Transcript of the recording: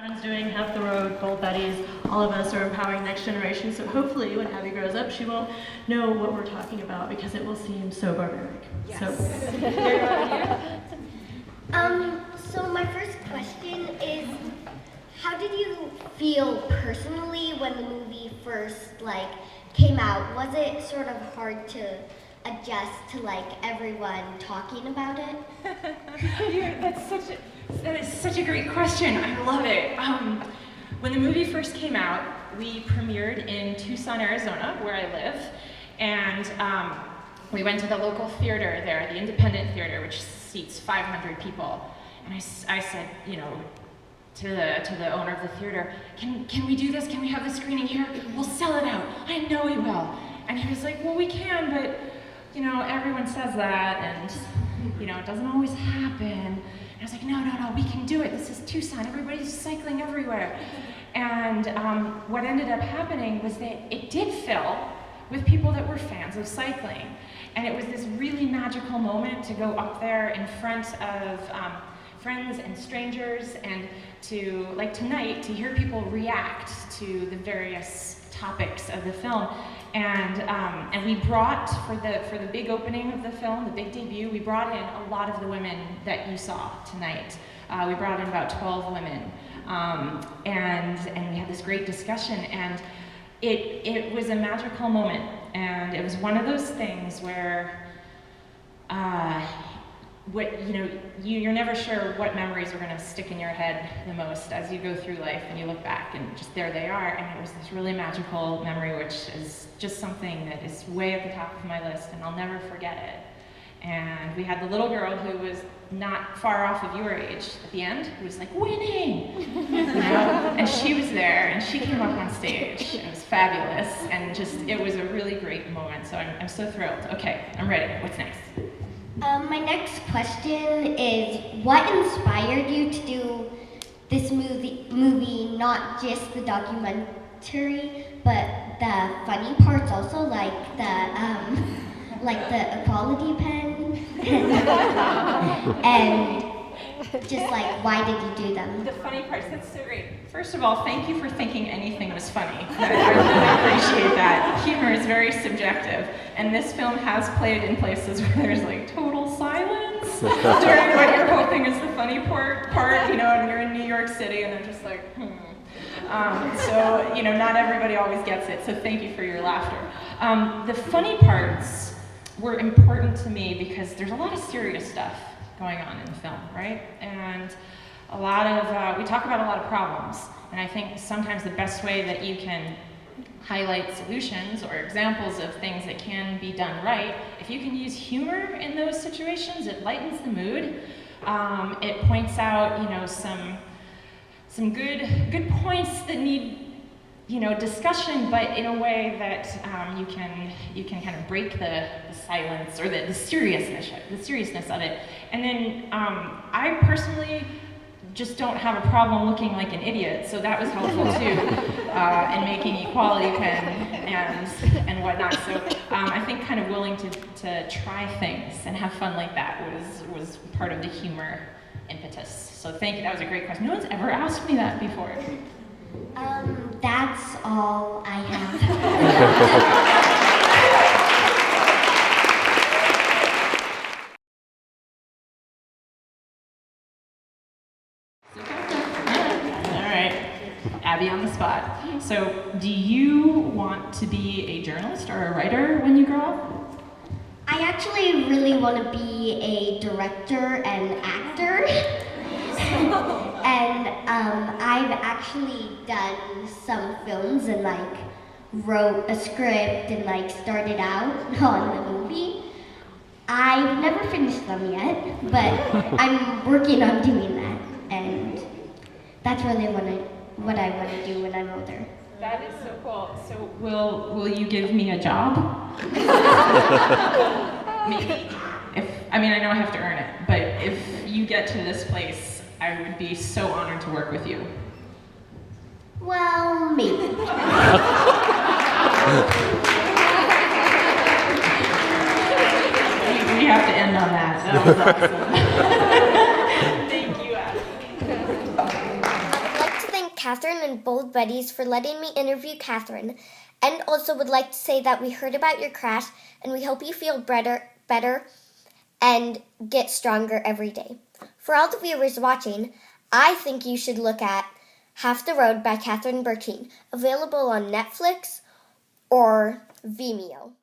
Everyone's doing half the road, Bold Betties, all of us are empowering next generation, so hopefully when Abby grows up, she won't know what we're talking about because it will seem so barbaric. Yes. So my first question is, how did you feel personally when the movie first came out? Was it sort of hard to adjust to everyone talking about it? That is such a great question. I love it. When the movie first came out, we premiered in Tucson, Arizona, where I live, and we went to the local theater there, the Independent Theater, which seats 500 people. And I said, to the owner of the theater, can we do this? Can we have the screening here? We'll sell it out. I know we will. And he was like, well, we can, but everyone says that, and it doesn't always happen. And I was like, no, we can do it. This is Tucson. Everybody's cycling everywhere. And what ended up happening was that it did fill with people that were fans of cycling. And it was this really magical moment to go up there in front of friends and strangers, and to, like tonight, to hear people react to the various topics of the film. And we brought, for the big opening of the film, the big debut, we brought in a lot of the women that you saw tonight. We brought in about 12 women. And we had this great discussion, and it was a magical moment. And it was one of those things where you're never sure what memories are going to stick in your head the most as you go through life and you look back, and just there they are. And it was this really magical memory, which is just something that is way at the top of my list, and I'll never forget it. And we had the little girl who was not far off of your age at the end, who was like, winning! And she was there, and she came up on stage. It was fabulous, and it was a really great moment, so I'm so thrilled. Okay, I'm ready. What's next? My next question is, what inspired you to do this movie, not just the documentary, but the funny parts also, like the equality pen, and just why did you do them? The funny parts, that's so great. First of all, thank you for thinking anything was funny. I really appreciate that. Humor is very subjective, and this film has played in places where there's total silence during what you're hoping is the funny part, and you're in New York City and they're just like, So, not everybody always gets it, so thank you for your laughter. The funny parts were important to me because there's a lot of serious stuff going on in the film, right? And a lot of, we talk about a lot of problems, and I think sometimes the best way that you can highlight solutions or examples of things that can be done right, if you can use humor in those situations, it lightens the mood. It points out, some good points that need, discussion, but in a way that you can kind of break the silence or the seriousness of it. And then I personally just don't have a problem looking like an idiot, so that was helpful too in making equality pen and whatnot. So I think kind of willing to try things and have fun like that was part of the humor impetus. So thank you. That was a great question. No one's ever asked me that before. That's all I have. Abby on the spot. So, do you want to be a journalist or a writer when you grow up? I actually really want to be a director and actor. And I've actually done some films and wrote a script and started out on the movie. I've never finished them yet, but I'm working on doing that, and that's really what I want to do when I'm older. That is so cool. So will you give me a job? Maybe. I know I have to earn it, but if you get to this place, I would be so honored to work with you. Well, maybe. We have to end on that. That was awesome. Thank you, Abby. I'd like to thank Katherine and both buddies for letting me interview Katherine, and also would like to say that we heard about your crash and we hope you feel better and get stronger every day. For all the viewers watching, I think you should look at Half the Road by Katherine Bertine, available on Netflix or Vimeo.